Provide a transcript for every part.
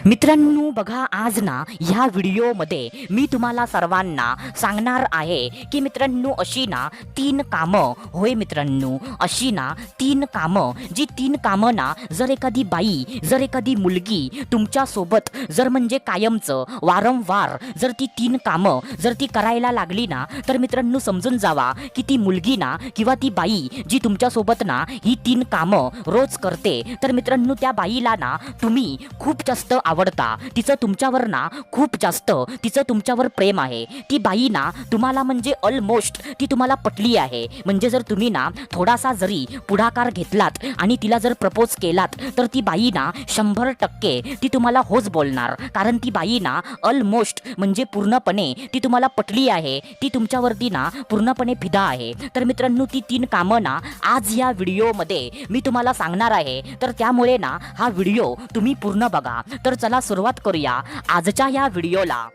मित्रांनो बघा, आज ना ह्या व्हिडिओमध्ये मी तुम्हाला सर्वांना सांगणार आहे की मित्रांनो अशी ना 3 कामं, होय मित्रांनो, अशी ना 3 कामं, जी 3 कामं ना जर एखादी बाई, जर एखादी मुलगी तुमच्यासोबत जर म्हणजे कायमचं वारंवार जर ती 3 कामं जर ती करायला लागली ना, तर मित्रांनो समजून जावा की ती मुलगी ना किंवा ती बाई जी तुमच्यासोबत ना ही 3 कामं रोज करते, तर मित्रांनो त्या बाईला ना तुम्ही खूप जास्त आवडता, तिचं तुमच्यावर ना खूप जास्त तिचं तुमच्यावर प्रेम आहे. ती बाई ना तुम्हाला म्हणजे ऑलमोस्ट ती तुम्हाला पटली आहे. म्हणजे जर तुम्ही ना थोडासा जरी पुढाकार घेतलात आणि तिला जर प्रपोज केलात, तर ती बाई ना 100% ती तुम्हाला होच बोलणार. कारण ती बाई ना ऑलमोस्ट म्हणजे पूर्णपणे ती तुम्हाला पटली आहे, ती तुमच्यावरती ना पूर्णपणे फिदा आहे. तर मित्रांनो ती 3 कामं ना आज या व्हिडिओमध्ये मी तुम्हाला सांगणार आहे. तर त्यामुळे ना हा व्हिडिओ तुम्ही पूर्ण बघा. तर चला सुरुवात करूया आजच्या या व्हिडिओला.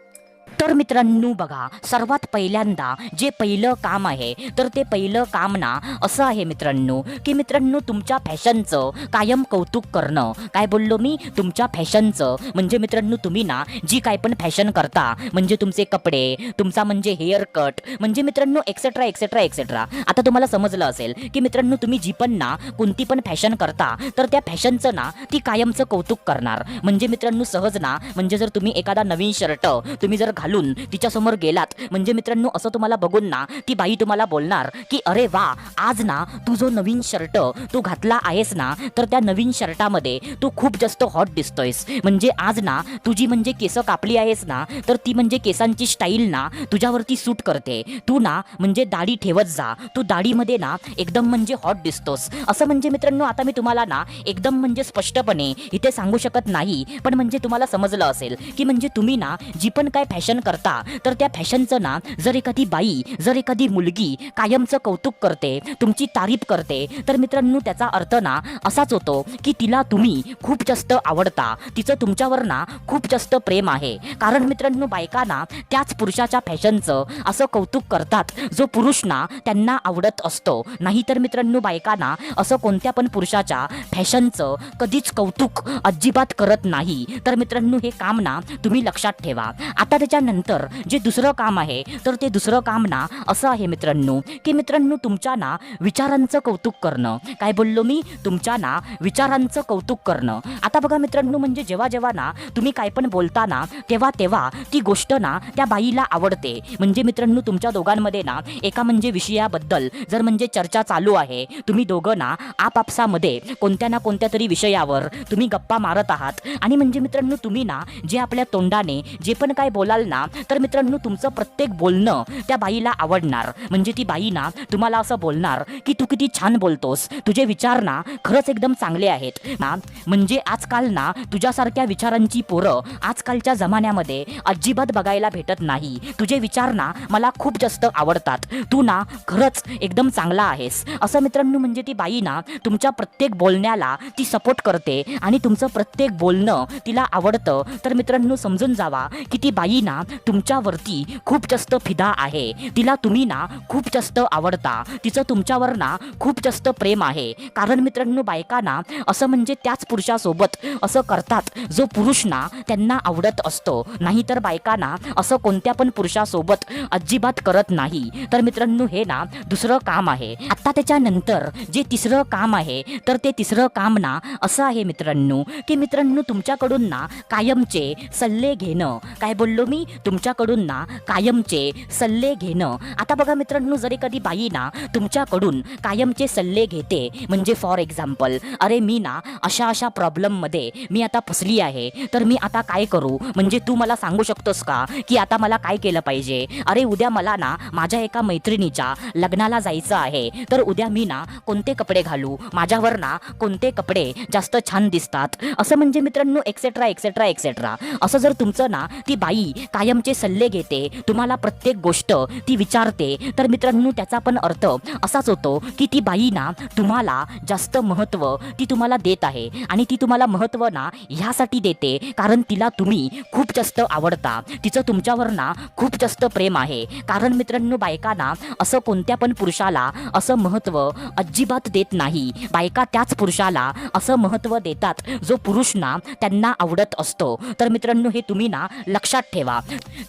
तर मित्रांनो बघा, सर्वात पहिल्यांदा जे पहिलं काम आहे, तर ते पहिलं काम ना असं आहे मित्रांनो की मित्रांनो तुमच्या फॅशनचं कायम कौतुक करणं. काय बोललो मी? तुमच्या फॅशनचं. म्हणजे मित्रांनो तुम्ही ना जी काय पण फॅशन करता, म्हणजे तुमचे कपडे, तुमचा म्हणजे हेअर कट, म्हणजे मित्रांनो एक्सेट्रा एक्सेट्रा एक्सेट्रा. आता तुम्हाला समजलं असेल की मित्रांनो तुम्ही जी पण ना कोणती पण फॅशन करता, तर त्या फॅशनचं ना ती कायमचं कौतुक करणार. म्हणजे मित्रांनो सहज ना, म्हणजे जर तुम्ही एखादा नवीन शर्ट तुम्ही जर घालून तिच्यासमोर गेलात, म्हणजे मित्रांनो असं तुम्हाला बघून ना ती बाई तुम्हाला बोलणार की अरे वा, आज ना तू जो नवीन शर्ट तू घातला आहेस ना, तर त्या नवीन शर्टामध्ये तू खूप जास्त हॉट दिसतोयस. म्हणजे आज ना तुझी म्हणजे केस कापली आहेस ना, तर ती म्हणजे केसांची स्टाईल ना तुझ्यावरती सूट करते. तू ना म्हणजे दाढी ठेवत जा, तू दाढीमध्ये ना एकदम म्हणजे हॉट दिसतोस. असं म्हणजे मित्रांनो आता मी तुम्हाला ना एकदम म्हणजे स्पष्टपणे इथे सांगू शकत नाही, पण म्हणजे तुम्हाला समजलं असेल की म्हणजे तुम्ही ना जी पण काय फॅशन करता, तर त्या फॅशनचं ना जर एखादी बाई, जर एखादी मुलगी कायमचं कौतुक करते, तुमची तारीफ करते, तर मित्रांनो त्याचा अर्थ ना असाच होतो की तिला तुम्ही खूप जास्त आवडता, तिचं तुमच्यावर ना खूप जास्त प्रेम आहे. कारण मित्रांनो बायका ना त्याच पुरुषाच्या फॅशनचं असं कौतुक करतात जो पुरुष ना त्यांना आवडत असतो. नाहीतर मित्रांनो बायका ना असं कोणत्या पण पुरुषाच्या फॅशनचं कधीच कौतुक अजिबात करत नाही. तर मित्रांनो हे काम ना तुम्ही लक्षात ठेवा. आता त्याच्यानंतर जे दुसरं काम आहे, तर ते दुसरं काम ना असं आहे मित्रांनो की मित्रांनो तुमच्या ना विचारांचं कौतुक करणं. काय बोललो मी? तुमच्या ना विचारांचं कौतुक करणं. आता बघा मित्रांनो, म्हणजे जेव्हा जेव्हा ना तुम्ही काय पण बोलता ना, तेव्हा तेव्हा ती गोष्ट ना त्या बाईला आवडते. म्हणजे मित्रांनो तुमच्या दोघांमध्ये ना एका म्हणजे विषयाबद्दल जर म्हणजे चर्चा चालू आहे, तुम्ही दोघं ना आपापसामध्ये कोणत्या ना कोणत्या तरी विषयावर तुम्ही गप्पा मारत आहात, आणि म्हणजे मित्रांनो तुम्ही ना जे आपल्या तोंडाने जे पण काय बोलाल ना, तर मित्रांनो तुमचं प्रत्येक बोलणं त्या बाईला आवडणार. म्हणजे ती बाई ना तुम्हाला असं बोलणार की तू किती छान बोलतोस, तुझे विचार ना खरंच एकदम चांगले आहेत ना. म्हणजे आजकाल ना तुझ्यासारख्या विचारांची पोरं आजकालच्या जमान्यामध्ये अजिबात बघायला भेटत नाही. तुझे विचार ना मला खूप जास्त आवडतात, तू ना खरंच एकदम चांगला आहेस. असं मित्रांनो म्हणजे ती बाई ना तुमच्या प्रत्येक बोलण्याला ती सपोर्ट करते आणि तुमचं प्रत्येक बोलणं तिला आवडतं. तर मित्रांनो समजून जावा की ती बाई ना तुमच्यावरती खूप जास्त फिदा आहे, तिला तुम्ही ना खूप जास्त आवडता, तिचं तुमच्यावर ना खूप जास्त प्रेम आहे. कारण मित्रांनो बायका ना असं म्हणजे त्याच पुरुषासोबत असं करतात जो पुरुष ना त्यांना आवडत असतो. नाहीतर बायका ना असं कोणत्या पण पुरुषासोबत अजिबात करत नाही. तर मित्रांनो हे ना दुसरं काम आहे. आता त्याच्यानंतर जे तिसरं काम आहे, तर ते तिसरं काम ना असं आहे मित्रांनो की मित्रांनो तुमच्याकडून ना कायमचे सल्ले घेणं. काय बोललो मी? तुमच्याकडून ना कायमचे सल्ले घेणं. आता बघा मित्रांनो, जर एखादी बाई ना तुमच्याकडून कायमचे सल्ले घेते, म्हणजे फॉर एक्झाम्पल, अरे मी ना अशा अशा प्रॉब्लेममध्ये मी आता फसली आहे, तर मी आता काय करू? म्हणजे तू मला सांगू शकतोस का की आता मला काय केलं पाहिजे? अरे उद्या मला ना माझ्या एका मैत्रिणीच्या लग्नाला जायचं आहे, तर उद्या मी ना कोणते कपडे घालू? माझ्यावर ना कोणते कपडे जास्त छान दिसतात? असं म्हणजे मित्रांनो एक्सेट्रा एक्सेट्रा एक्सेट्रा. असं जर तुमचं ना ती बाई कायमचे सल्ले घेते, तुम्हाला प्रत्येक गोष्ट ती विचारते, तर मित्रांनो त्याचा पण अर्थ असाच होतो की ती बाई ना तुम्हाला जास्त महत्त्व ती तुम्हाला देत आहे. आणि ती तुम्हाला महत्त्व ना ह्यासाठी देते कारण तिला तुम्ही खूप जास्त आवडता, तिचं तुमच्यावर ना खूप जास्त प्रेम आहे. कारण मित्रांनो बायकांना असं कोणत्या पण पुरुषाला असं महत्त्व अजिबात देत नाही. बायका त्याच पुरुषाला असं महत्त्व देतात जो पुरुष ना त्यांना आवडत असतो. तर मित्रांनो हे तुम्ही ना लक्षात ठेवा.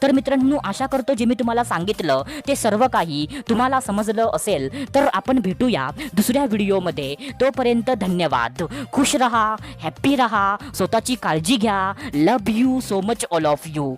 तर मित्रांनो आशा करतो जे मी तुम्हाला सांगितलं ते सर्व काही तुम्हाला समजलं असेल. तर आपण भेटूया दुसऱ्या व्हिडिओमध्ये. तोपर्यंत धन्यवाद. खुश रहा, हॅप्पी रहा, स्वतःची काळजी घ्या. Love you so much all of you.